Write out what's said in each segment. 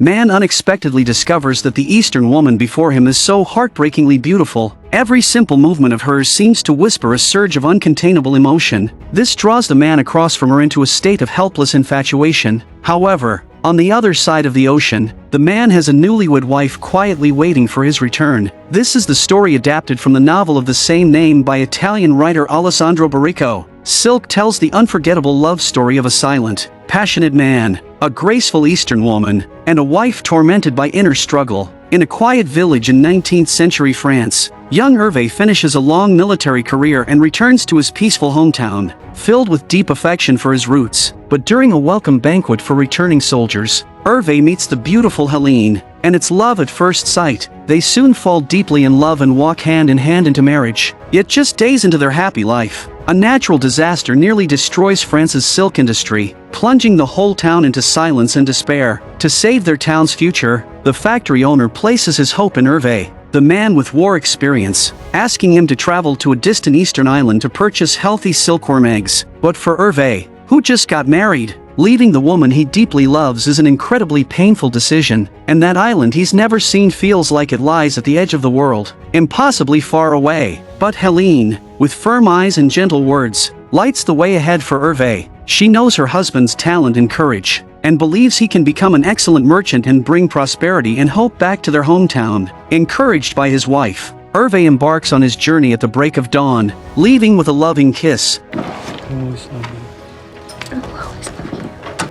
man unexpectedly discovers that the Eastern woman before him is so heartbreakingly beautiful. Every simple movement of hers seems to whisper a surge of uncontainable emotion. This draws the man across from her into a state of helpless infatuation. However, on the other side of the ocean, the man has a newlywed wife quietly waiting for his return. This is the story adapted from the novel of the same name by Italian writer Alessandro Baricco. Silk tells the unforgettable love story of a silent, passionate man, a graceful Eastern woman, and a wife tormented by inner struggle. In a quiet village in 19th century France, young Hervé finishes a long military career and returns to his peaceful hometown, filled with deep affection for his roots. But during a welcome banquet for returning soldiers, Hervé meets the beautiful Helene, and it's love at first sight. They soon fall deeply in love and walk hand in hand into marriage. Yet just days into their happy life, a natural disaster nearly destroys France's silk industry, plunging the whole town into silence and despair. To save their town's future, the factory owner places his hope in Hervé, the man with war experience, asking him to travel to a distant eastern island to purchase healthy silkworm eggs. But for Hervé, who just got married, leaving the woman he deeply loves is an incredibly painful decision, and that island he's never seen feels like it lies at the edge of the world, impossibly far away. But Helene, with firm eyes and gentle words, lights the way ahead for Hervé. She knows her husband's talent and courage, and believes he can become an excellent merchant and bring prosperity and hope back to their hometown. Encouraged by his wife, Hervé embarks on his journey at the break of dawn, leaving with a loving kiss.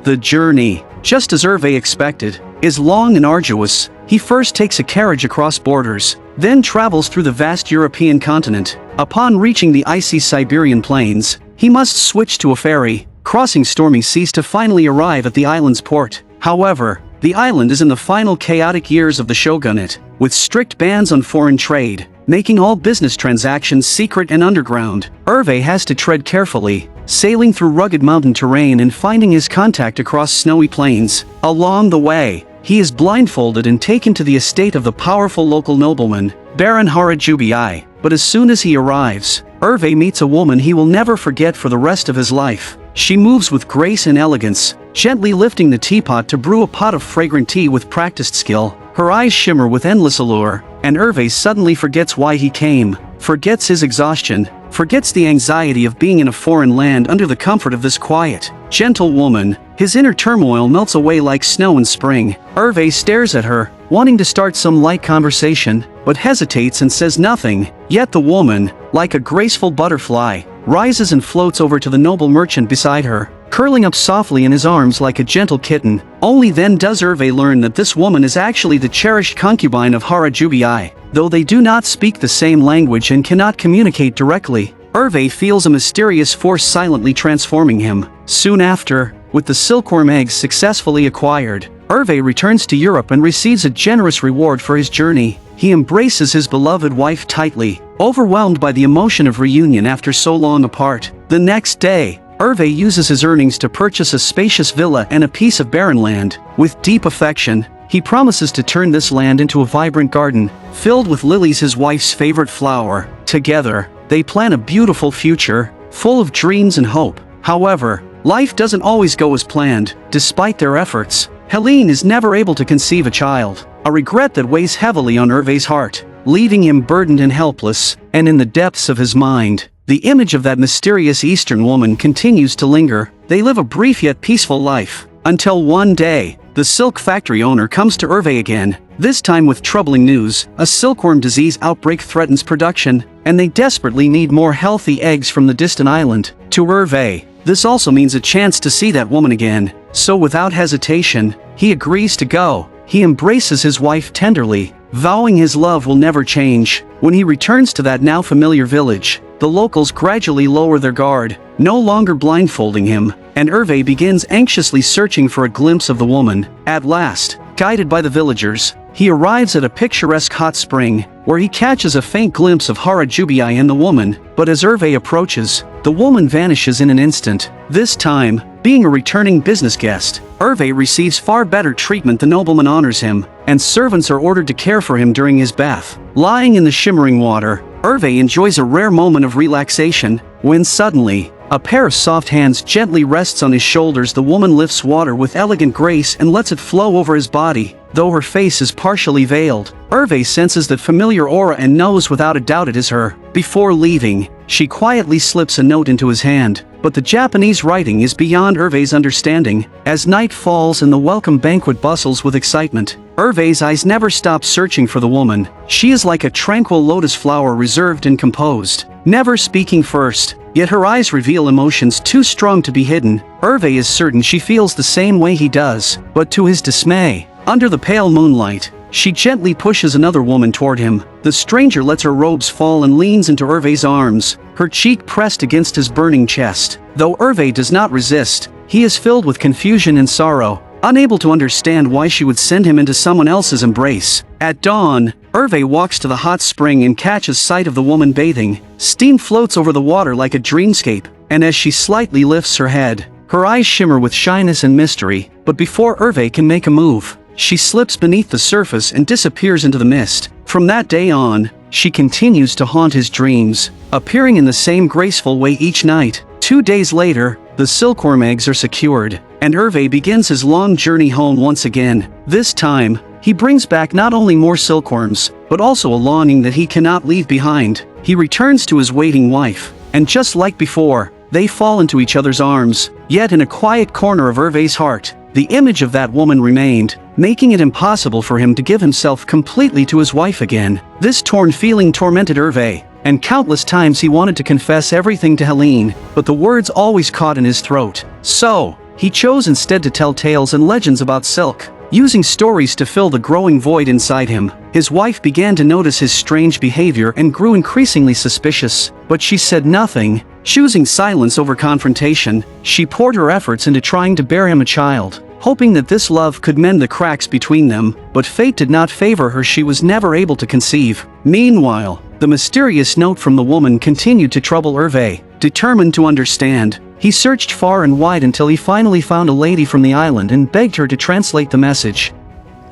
The journey, just as Hervé expected, is long and arduous. He first takes a carriage across borders, then travels through the vast European continent. Upon reaching the icy Siberian plains, he must switch to a ferry, crossing stormy seas to finally arrive at the island's port. However, the island is in the final chaotic years of the shogunate, with strict bans on foreign trade, making all business transactions secret and underground. Hervé has to tread carefully, sailing through rugged mountain terrain and finding his contact across snowy plains. Along the way, he is blindfolded and taken to the estate of the powerful local nobleman, Baron Harajubi. But as soon as he arrives, Hervé meets a woman he will never forget for the rest of his life. She moves with grace and elegance, gently lifting the teapot to brew a pot of fragrant tea with practiced skill. Her eyes shimmer with endless allure, and Hervé suddenly forgets why he came, forgets his exhaustion, forgets the anxiety of being in a foreign land under the comfort of this quiet, gentle woman. His inner turmoil melts away like snow in spring. Hervé stares at her, wanting to start some light conversation, but hesitates and says nothing. Yet the woman, like a graceful butterfly, rises and floats over to the noble merchant beside her, curling up softly in his arms like a gentle kitten. Only then does Hervé learn that this woman is actually the cherished concubine of Harajubi. Though they do not speak the same language and cannot communicate directly, Hervé feels a mysterious force silently transforming him. Soon after, with the silkworm eggs successfully acquired, Hervé returns to Europe and receives a generous reward for his journey. He embraces his beloved wife tightly, overwhelmed by the emotion of reunion after so long apart. The next day, Hervé uses his earnings to purchase a spacious villa and a piece of barren land. With deep affection, he promises to turn this land into a vibrant garden, filled with lilies, his wife's favorite flower. Together, they plan a beautiful future, full of dreams and hope. However, life doesn't always go as planned. Despite their efforts, Helene is never able to conceive a child, a regret that weighs heavily on Hervé's heart, leaving him burdened and helpless. And in the depths of his mind, the image of that mysterious Eastern woman continues to linger. They live a brief yet peaceful life, until one day, the silk factory owner comes to Hervé again, this time with troubling news. A silkworm disease outbreak threatens production, and they desperately need more healthy eggs from the distant island. To Hervé, this also means a chance to see that woman again, so without hesitation, he agrees to go. He embraces his wife tenderly, vowing his love will never change. When he returns to that now familiar village, the locals gradually lower their guard, no longer blindfolding him, and Hervé begins anxiously searching for a glimpse of the woman. At last, guided by the villagers, he arrives at a picturesque hot spring, where he catches a faint glimpse of Harajubi and the woman. But as Hervé approaches, the woman vanishes in an instant. This time, being a returning business guest, Hervé receives far better treatment. The nobleman honors him, and servants are ordered to care for him during his bath. Lying in the shimmering water, Hervé enjoys a rare moment of relaxation, when suddenly, A pair of soft hands gently rests on his shoulders. The woman lifts water with elegant grace and lets it flow over his body, though her face is partially veiled. Hervé senses that familiar aura and knows without a doubt it is her. Before leaving, she quietly slips a note into his hand, but the Japanese writing is beyond Hervé's understanding. As night falls and the welcome banquet bustles with excitement, Hervé's eyes never stop searching for the woman. She is like a tranquil lotus flower, reserved and composed, never speaking first, yet her eyes reveal emotions too strong to be hidden. Hervé is certain she feels the same way he does, but to his dismay, under the pale moonlight, she gently pushes another woman toward him. The stranger lets her robes fall and leans into Hervé's arms, her cheek pressed against his burning chest. Though Hervé does not resist, he is filled with confusion and sorrow, unable to understand why she would send him into someone else's embrace. At dawn, Hervé walks to the hot spring and catches sight of the woman bathing. Steam floats over the water like a dreamscape, and as she slightly lifts her head, her eyes shimmer with shyness and mystery. But before Hervé can make a move, she slips beneath the surface and disappears into the mist. From that day on, she continues to haunt his dreams, appearing in the same graceful way each night. 2 days later, the silkworm eggs are secured, and Hervé begins his long journey home once again. This time, he brings back not only more silkworms, but also a longing that he cannot leave behind. He returns to his waiting wife, and just like before, they fall into each other's arms. Yet in a quiet corner of Hervé's heart, the image of that woman remained, making it impossible for him to give himself completely to his wife again. This torn feeling tormented Hervé, and countless times he wanted to confess everything to Helene, but the words always caught in his throat. So, he chose instead to tell tales and legends about silk, using stories to fill the growing void inside him. His wife began to notice his strange behavior and grew increasingly suspicious, but she said nothing. Choosing silence over confrontation, she poured her efforts into trying to bear him a child, hoping that this love could mend the cracks between them, but fate did not favor her. She was never able to conceive. Meanwhile, the mysterious note from the woman continued to trouble Hervé. Determined to understand, he searched far and wide until he finally found a lady from the island and begged her to translate the message.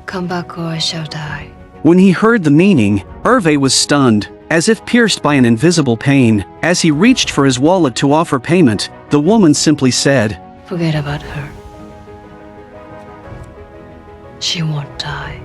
Come back or I shall die. When he heard the meaning, Hervé was stunned, as if pierced by an invisible pain. As he reached for his wallet to offer payment, the woman simply said, Forget about her. She won't die,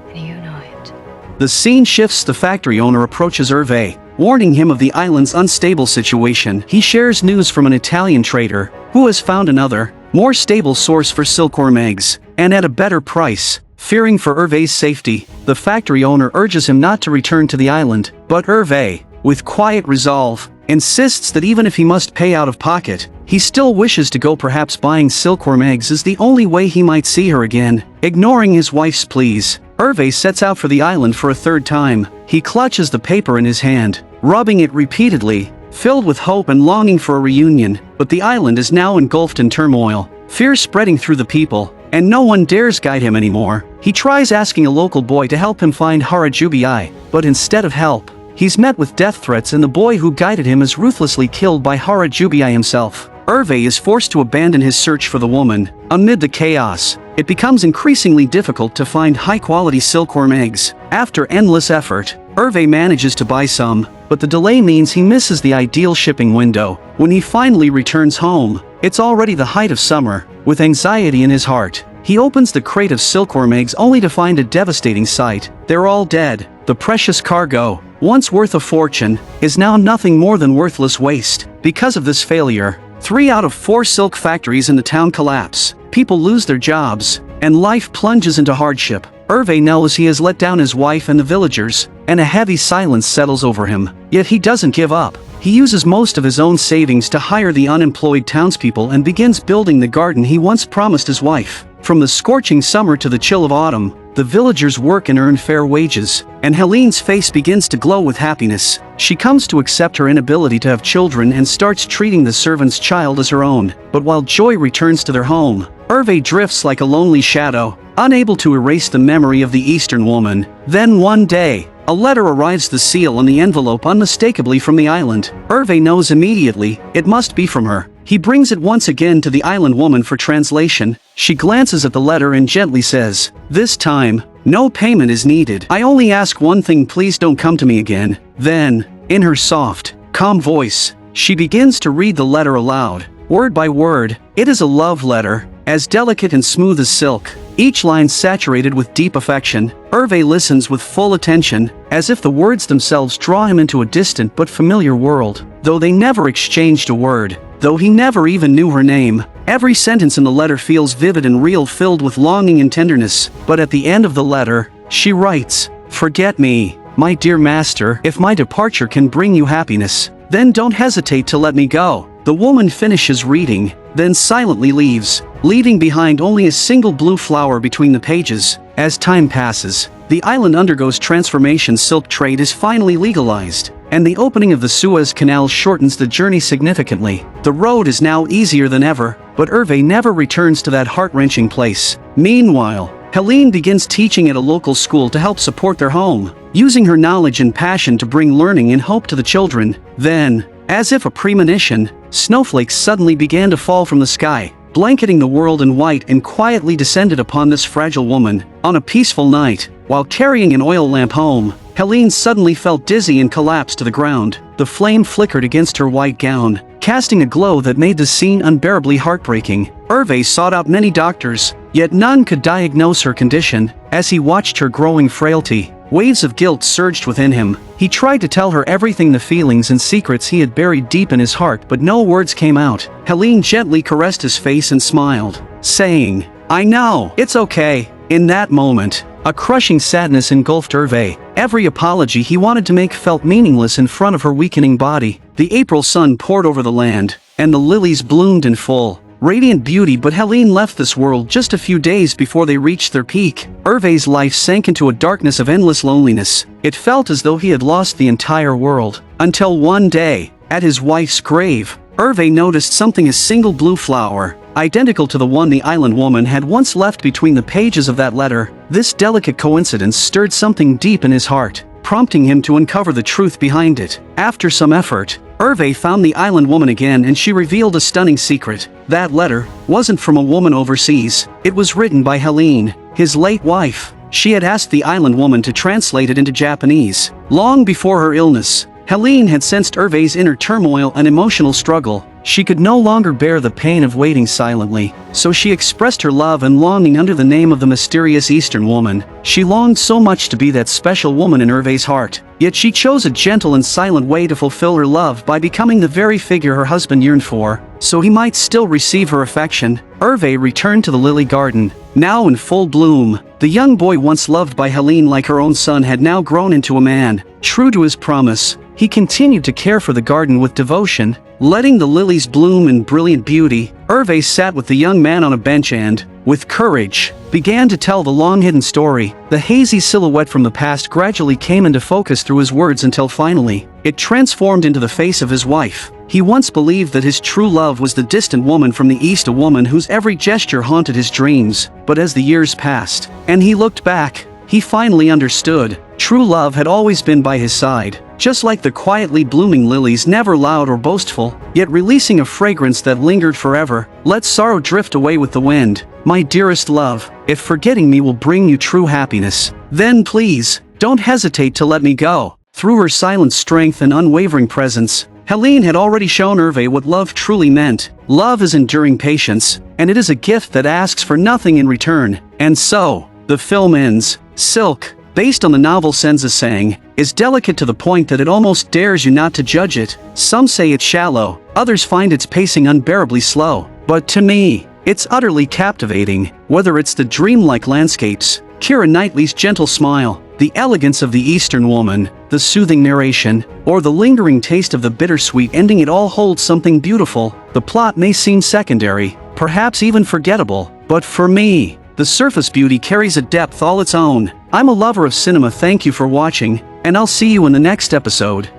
and you know it. The scene shifts. The factory owner approaches Hervé, warning him of the island's unstable situation. He shares news from an Italian trader, who has found another, more stable source for silkworm eggs, and at a better price. Fearing for Hervé's safety, the factory owner urges him not to return to the island, but Hervé, with quiet resolve, insists that even if he must pay out of pocket, he still wishes to go. Perhaps buying silkworm eggs is the only way he might see her again. Ignoring his wife's pleas, Hervé sets out for the island for a third time. He clutches the paper in his hand, rubbing it repeatedly, filled with hope and longing for a reunion. But the island is now engulfed in turmoil, fear spreading through the people, and no one dares guide him anymore. He tries asking a local boy to help him find Harajubi, but instead of help, he's met with death threats, and the boy who guided him is ruthlessly killed by Harajubi himself. Hervé is forced to abandon his search for the woman. Amid the chaos, it becomes increasingly difficult to find high-quality silkworm eggs. After endless effort, Hervé manages to buy some, but the delay means he misses the ideal shipping window. When he finally returns home, it's already the height of summer. With anxiety in his heart, he opens the crate of silkworm eggs only to find a devastating sight. They're all dead. The precious cargo, once worth a fortune, is now nothing more than worthless waste. Because of this failure, 3 out of 4 silk factories in the town collapse. People lose their jobs, and life plunges into hardship. Hervé knows he has let down his wife and the villagers, and a heavy silence settles over him. Yet he doesn't give up. He uses most of his own savings to hire the unemployed townspeople and begins building the garden he once promised his wife. From the scorching summer to the chill of autumn, the villagers work and earn fair wages, and Helene's face begins to glow with happiness. She comes to accept her inability to have children and starts treating the servant's child as her own. But while joy returns to their home, Hervé drifts like a lonely shadow, unable to erase the memory of the Eastern woman. Then one day, a letter arrives, the seal on the envelope unmistakably from the island. Hervé knows immediately, it must be from her. He brings it once again to the island woman for translation. She glances at the letter and gently says, "This time, no payment is needed. I only ask one thing, please don't come to me again." Then, in her soft, calm voice, She begins to read the letter aloud, word by word. It is a love letter, as delicate and smooth as silk, each line saturated with deep affection. Hervé listens with full attention, as if the words themselves draw him into a distant but familiar world. Though they never exchanged a word, though he never even knew her name, every sentence in the letter feels vivid and real, filled with longing and tenderness. But at the end of the letter, she writes, "Forget me, my dear master. If my departure can bring you happiness, then don't hesitate to let me go." The woman finishes reading, then silently leaves, leaving behind only a single blue flower between the pages. As time passes, the island undergoes transformation. Silk trade is finally legalized, and the opening of the Suez Canal shortens the journey significantly. The road is now easier than ever, but Hervé never returns to that heart-wrenching place. Meanwhile, Helene begins teaching at a local school to help support their home, using her knowledge and passion to bring learning and hope to the children. Then, as if a premonition, snowflakes suddenly began to fall from the sky, blanketing the world in white, and quietly descended upon this fragile woman. On a peaceful night, while carrying an oil lamp home, Helene suddenly felt dizzy and collapsed to the ground. The flame flickered against her white gown, casting a glow that made the scene unbearably heartbreaking. Hervé sought out many doctors, yet none could diagnose her condition. As he watched her growing frailty, waves of guilt surged within him. He tried to tell her everything, the feelings and secrets he had buried deep in his heart, but no words came out. Helene gently caressed his face and smiled, saying, "I know, it's okay." In that moment, a crushing sadness engulfed Hervé. Every apology he wanted to make felt meaningless in front of her weakening body. The April sun poured over the land, and the lilies bloomed in full, radiant beauty, but Helene left this world just a few days before they reached their peak. Hervé's life sank into a darkness of endless loneliness. It felt as though he had lost the entire world. Until one day, at his wife's grave, Hervé noticed something: a single blue flower, identical to the one the island woman had once left between the pages of that letter. This delicate coincidence stirred something deep in his heart, prompting him to uncover the truth behind it. After some effort, Hervé found the island woman again, and she revealed a stunning secret. That letter wasn't from a woman overseas. It was written by Helene, his late wife. She had asked the island woman to translate it into Japanese. Long before her illness, Helene had sensed Hervé's inner turmoil and emotional struggle. She could no longer bear the pain of waiting silently, so she expressed her love and longing under the name of the mysterious Eastern woman. She longed so much to be that special woman in Hervé's heart, yet she chose a gentle and silent way to fulfill her love by becoming the very figure her husband yearned for, so he might still receive her affection. Hervé returned to the lily garden, now in full bloom. The young boy once loved by Helene like her own son had now grown into a man. True to his promise, he continued to care for the garden with devotion, letting the lilies bloom in brilliant beauty. Hervé sat with the young man on a bench and, with courage, began to tell the long-hidden story. The hazy silhouette from the past gradually came into focus through his words until finally, it transformed into the face of his wife. He once believed that his true love was the distant woman from the East, a woman whose every gesture haunted his dreams. But as the years passed, and he looked back, he finally understood. True love had always been by his side, just like the quietly blooming lilies, never loud or boastful, yet releasing a fragrance that lingered forever. Let sorrow drift away with the wind, my dearest love. If forgetting me will bring you true happiness, then please, don't hesitate to let me go. Through her silent strength and unwavering presence, Helene had already shown Hervé what love truly meant. Love is enduring patience, and it is a gift that asks for nothing in return. And so, the film ends. Silk, based on the novel Senza Sang, is delicate to the point that it almost dares you not to judge it. Some say it's shallow, others find its pacing unbearably slow. But to me, it's utterly captivating. Whether it's the dreamlike landscapes, Keira Knightley's gentle smile, the elegance of the Eastern woman, the soothing narration, or the lingering taste of the bittersweet ending, it all holds something beautiful. The plot may seem secondary, perhaps even forgettable, but for me, the surface beauty carries a depth all its own. I'm a lover of cinema. Thank you for watching, and I'll see you in the next episode.